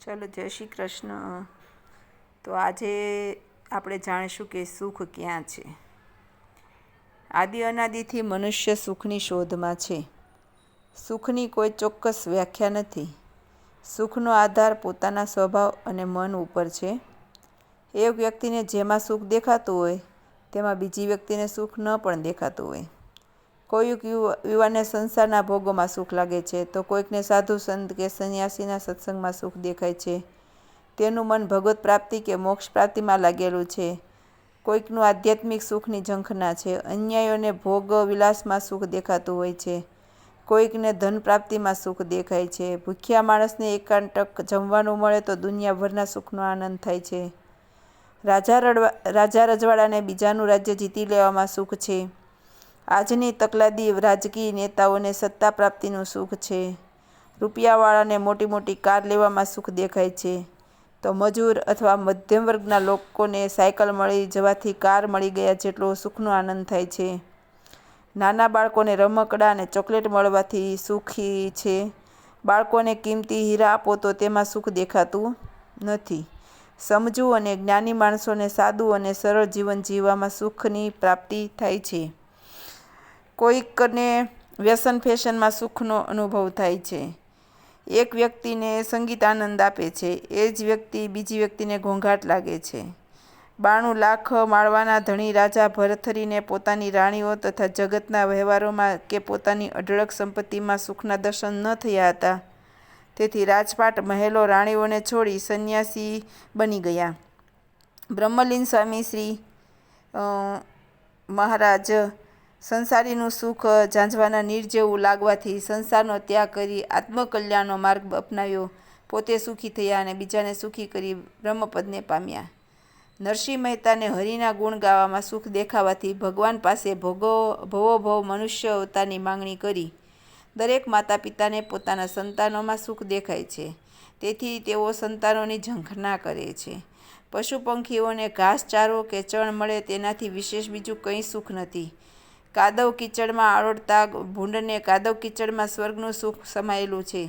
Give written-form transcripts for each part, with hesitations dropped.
ચલો, જય શ્રી કૃષ્ણ. તો આજે આપણે જાણીશું કે સુખ ક્યાં છે. આદિ અનાદિથી મનુષ્ય સુખની શોધમાં છે. સુખની કોઈ ચોક્કસ વ્યાખ્યા નથી. સુખનો આધાર પોતાના સ્વભાવ અને મન ઉપર છે. એક વ્યક્તિને જેમાં સુખ દેખાતું હોય તેમાં બીજી વ્યક્તિને સુખ ન પણ દેખાતું હોય. કોઈક યુવાનને સંસારના ભોગોમાં સુખ લાગે છે, તો કોઈકને સાધુ સંત કે સંન્યાસીના સત્સંગમાં સુખ દેખાય છે. તેનું મન ભગવત પ્રાપ્તિ કે મોક્ષ પ્રાપ્તિમાં લાગેલું છે. કોઈકનું આધ્યાત્મિક સુખની ઝંખના છે. અન્યાયોને ભોગ વિલાસમાં સુખ દેખાતું હોય છે. કોઈકને ધન પ્રાપ્તિમાં સુખ દેખાય છે. ભૂખ્યા માણસને એકાંતક જમવાનું મળે તો દુનિયાભરના સુખનો આનંદ થાય છે. રાજા રજવાડાને બીજાનું રાજ્ય જીતી લેવામાં સુખ છે. આજની તકલાદી રાજકીય નેતાઓને સત્તા પ્રાપ્તિનું સુખ છે. રૂપિયાવાળાને મોટી મોટી કાર લેવામાં સુખ દેખાય છે, તો મજૂર અથવા મધ્યમ વર્ગના લોકોને સાયકલ મળી જવાથી કાર મળી ગયા જેટલો સુખનો આનંદ થાય છે. નાના બાળકોને રમકડાં અને ચોકલેટ મળવાથી સુખી છે. બાળકોને કિંમતી હીરા આપો તો તેમાં સુખ દેખાતું નથી. સમજુ અને જ્ઞાની માણસોને સાદું અને સરળ જીવન જીવવામાં સુખની પ્રાપ્તિ થાય છે. કોઈકને વ્યસન ફેશનમાં સુખનો અનુભવ થાય છે. એક વ્યક્તિને સંગીત આનંદ આપે છે, એ જ વ્યક્તિ બીજી વ્યક્તિને ઘોંઘાટ લાગે છે. 92 લાખ માળવાના ધણી રાજા ભરથરીને પોતાની રાણીઓ તથા જગતના વ્યવહારોમાં કે પોતાની અઢળક સંપત્તિમાં સુખના દર્શન ન થયા હતા. તેથી રાજપાટ મહેલો રાણીઓને છોડી સંન્યાસી બની ગયા. બ્રહ્મલીન સ્વામી શ્રી મહારાજ સંસારીનું સુખ ઝાંઝવાના નીર જેવું લાગવાથી સંસારનો ત્યાગ કરી આત્મકલ્યાણનો માર્ગ અપનાવ્યો. પોતે સુખી થયા અને બીજાને સુખી કરી બ્રહ્મપદને પામ્યા. નરસિંહ મહેતાને હરિના ગુણ ગાવામાં સુખ દેખાવાથી ભગવાન પાસે ભવોભવ મનુષ્ય અવતારની માંગણી કરી. દરેક માતા પિતાને પોતાના સંતાનોમાં સુખ દેખાય છે, તેથી તેઓ સંતાનોની ઝંખના કરે છે. પશુ પંખીઓને ઘાસચારો કે ચણ મળે તેનાથી વિશેષ બીજું કંઈ સુખ નથી. કાદવ કીચડમાં આળોટતા ભૂંડને કાદવ કીચડમાં સ્વર્ગનું સુખ સમાયેલું છે.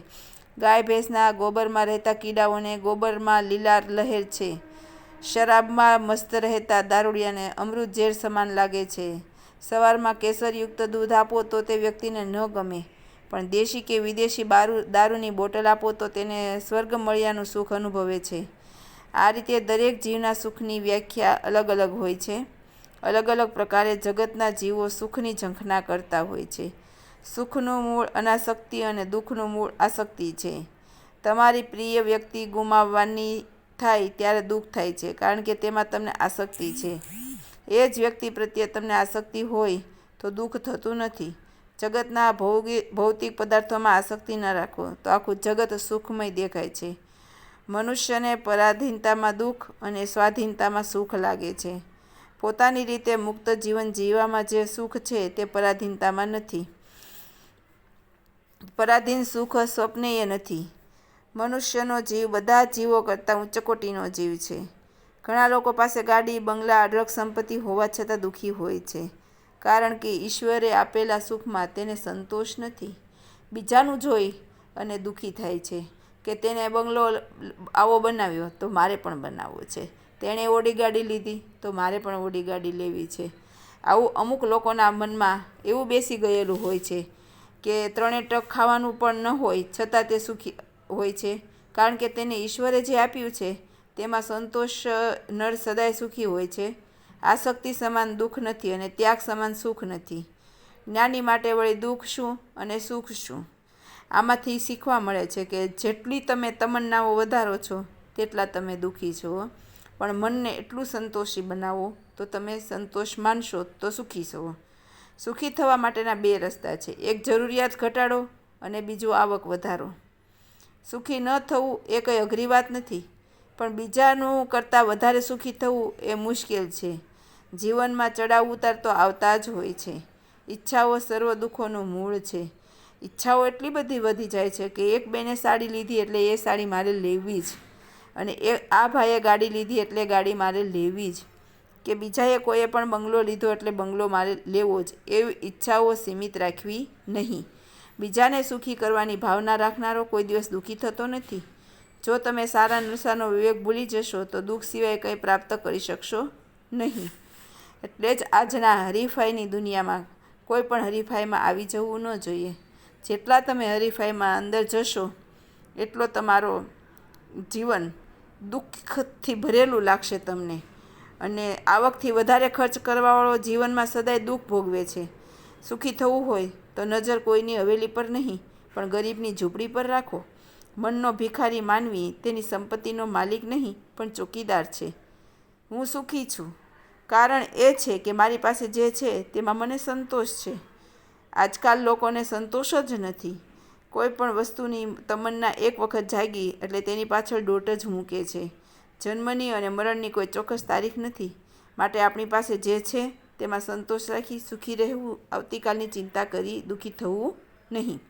ગાય ભેંસના ગોબરમાં રહેતા કીડાઓને ગોબરમાં લીલા લહેર છે. શરાબમાં મસ્ત રહેતા દારૂડિયાને અમૃત ઝેર સમાન લાગે છે. સવારમાં કેસરયુક્ત દૂધ આપો તો તે વ્યક્તિને ન ગમે, પણ દેશી કે વિદેશી દારૂની બોટલ આપો તો તેને સ્વર્ગ મળ્યાનું સુખ અનુભવે છે. આ રીતે દરેક જીવના સુખની વ્યાખ્યા અલગ અલગ હોય છે. અલગ અલગ પ્રકારે જગતના જીવો સુખની ઝંખના કરતા હોય છે. સુખનું મૂળ અનાસક્તિ અને દુઃખનું મૂળ આસક્તિ છે. તમારી પ્રિય વ્યક્તિ ગુમાવવાની થાય ત્યારે દુઃખ થાય છે, કારણ કે તેમાં તમને આસક્તિ છે. એ જ વ્યક્તિ પ્રત્યે તમને આસક્તિ હોય તો દુઃખ થતું નથી. જગતના ભૌતિક પદાર્થોમાં આસક્તિ ન રાખો તો આખું જગત સુખમય દેખાય છે. મનુષ્યને પરાધીનતામાં દુઃખ અને સ્વાધીનતામાં સુખ લાગે છે. પોતાની રીતે મુક્ત જીવન જીવવામાં જે સુખ છે તે પરાધીનતામાં નથી. પરાધીન સુખ સ્વપ્નેય નથી. મનુષ્યનો જીવ બધા જીવો કરતાં ઉચ્ચ કોટીનો જીવ છે. ઘણા લોકો પાસે ગાડી, બંગલા, અઢળક સંપત્તિ હોવા છતાં દુઃખી હોય છે, કારણ કે ઈશ્વરે આપેલા સુખમાં તેને સંતોષ નથી. બીજાનું જોઈ અને દુઃખી થાય છે કે તેને બંગલો આવો બનાવ્યો તો મારે પણ બનાવવો છે. તેણે ઓડી ગાડી લીધી તો મારે પણ ઓડી ગાડી લેવી છે. આવું અમુક લોકોના મનમાં એવું બેસી ગયેલું હોય છે કે 3 ટક ખાવાનું પણ ન હોય છતાં તે સુખી હોય છે, કારણ કે તેને ઈશ્વરે જે આપ્યું છે તેમાં સંતોષ નર સદાય સુખી હોય છે. આસક્તિ સમાન દુઃખ નથી અને ત્યાગ સમાન સુખ નથી. જ્ઞાની માટે વળી દુઃખ શું અને સુખ શું? આમાંથી શીખવા મળે છે કે જેટલી તમે તમન્નાઓ વધારો છો તેટલા તમે દુઃખી છો, પણ મનને એટલું સંતોષી બનાવો તો તમે સંતોષ માનશો તો સુખી છો. સુખી થવા માટેના 2 રસ્તા છે. એક જરૂરિયાત ઘટાડો અને બીજું આવક વધારો. સુખી ન થવું એ કંઈ અઘરી વાત નથી, પણ બીજાનું કરતાં વધારે સુખી થવું એ મુશ્કેલ છે. જીવનમાં ચડાવ ઉતાર તો આવતા જ હોય છે. ઈચ્છાઓ સર્વ દુઃખોનું મૂળ છે. ઈચ્છાઓ એટલી બધી વધી જાય છે કે એક બેને સાડી લીધી એટલે એ સાડી મારે લેવી જ, અને આ ભાઈએ ગાડી લીધી એટલે ગાડી મારે લેવી જ, કે બીજાએ કોઈએ પણ બંગલો લીધો એટલે બંગલો મારે લેવો જ. એવી ઈચ્છાઓ સીમિત રાખવી નહીં. બીજાને સુખી કરવાની ભાવના રાખનારો કોઈ દિવસ દુઃખી થતો નથી. જો તમે સારા નશાનો વિવેક ભૂલી જશો તો દુઃખ સિવાય કંઈ પ્રાપ્ત કરી શકશો નહીં. એટલે જ આજના હરીફાઈની દુનિયામાં કોઈ પણ હરીફાઈમાં આવી જવું ન જોઈએ. જેટલા તમે હરીફાઈમાં અંદર જશો એટલો તમારો જીવન દુઃખથી ભરેલું લાગશે તમને. અને આવકથી વધારે ખર્ચ કરવાવાળો જીવનમાં સદાય દુઃખ ભોગવે છે. સુખી થવું હોય તો નજર કોઈની હવેલી પર નહીં પણ ગરીબની ઝૂંપડી પર રાખો. મનનો ભિખારી માનવી તેની સંપત્તિનો માલિક નહીં પણ ચોકીદાર છે. હું સુખી છું કારણ એ છે કે મારી પાસે જે છે તેમાં મને સંતોષ છે. આજકાલ લોકોને સંતોષ જ નથી. કોઈ પણ વસ્તુની તમન્ના એક વખત જાગી એટલે તેની પાછળ દોટ જ મૂકે છે. જન્મની અને મરણની કોઈ ચોક્કસ તારીખ નથી. માટે આપણી પાસે જે છે તેમાં સંતોષ રાખી સુખી રહેવું. આવતીકાલની ચિંતા કરી દુઃખી થવું નહીં.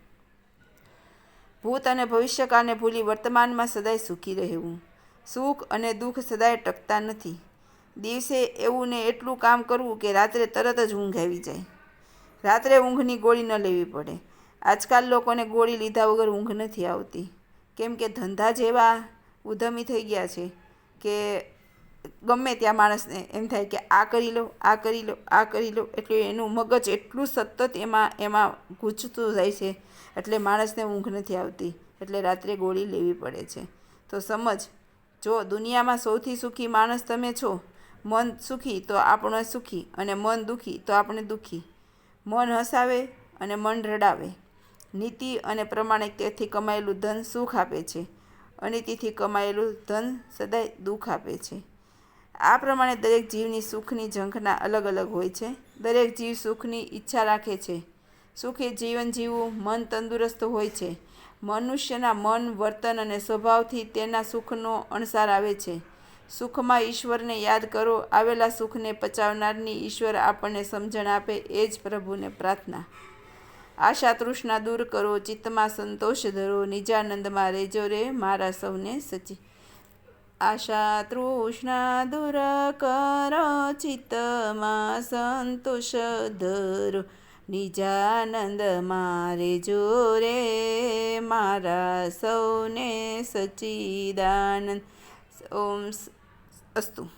ભૂત અને ભવિષ્યકાળને ભૂલી વર્તમાનમાં સદાય સુખી રહેવું. સુખ અને દુઃખ સદાય ટકતા નથી. દિવસે એવું ને એટલું કામ કરવું કે રાત્રે તરત જ ઊંઘ આવી જાય. રાત્રે ઊંઘની ગોળી ન લેવી પડે. આજકાલ લોકોને ગોળી લીધા વગર ઊંઘ નથી આવતી. કેમ કે ધંધા જેવા ઉદ્યમી થઈ ગયા છે કે ગમે ત્યાં માણસને એમ થાય કે આ કરી લો, આ કરી લો, આ કરી લો. એટલે એનું મગજ એટલું સતત એમાં ગૂંચતું જાય છે એટલે માણસને ઊંઘ નથી આવતી. એટલે રાત્રે ગોળી લેવી પડે છે. તો સમજ, જો દુનિયામાં સૌથી સુખી માણસ તમે છો, મન સુખી તો આપણે સુખી અને મન દુઃખી તો આપણે દુઃખી. મન હસાવે અને મન રડાવે. નીતિ અને પ્રમાણિકતાથી કમાયેલું ધન સુખ આપે છે. અનીતિથી કમાયેલું ધન સદાય દુઃખ આપે છે. આ પ્રમાણે દરેક જીવની સુખની ઝંખના અલગ અલગ હોય છે. દરેક જીવ સુખની ઈચ્છા રાખે છે. સુખી જીવન જીવવું મન તંદુરસ્ત હોય છે. મનુષ્યના મન, વર્તન અને સ્વભાવથી તેના સુખનો અણસાર આવે છે. સુખમાં ઈશ્વરને યાદ કરો. આવેલા સુખને પચાવનારની ઈશ્વર આપણને સમજણ આપે એ જ પ્રભુને પ્રાર્થના. આશા તૃષ્ણા દૂર કરો, ચિત્તમાં સંતોષ ધરો, નિજાનંદમાં રહેજો રે મારા સૌને સચી. આશા તૃષ્ણા દૂર કરો, ચિત્તમાં સંતોષ ધરો, નિજાનંદમાં રહેજો રે મારા સૌને સચ્ચિદાનંદ. ઓમ અસ્તુ.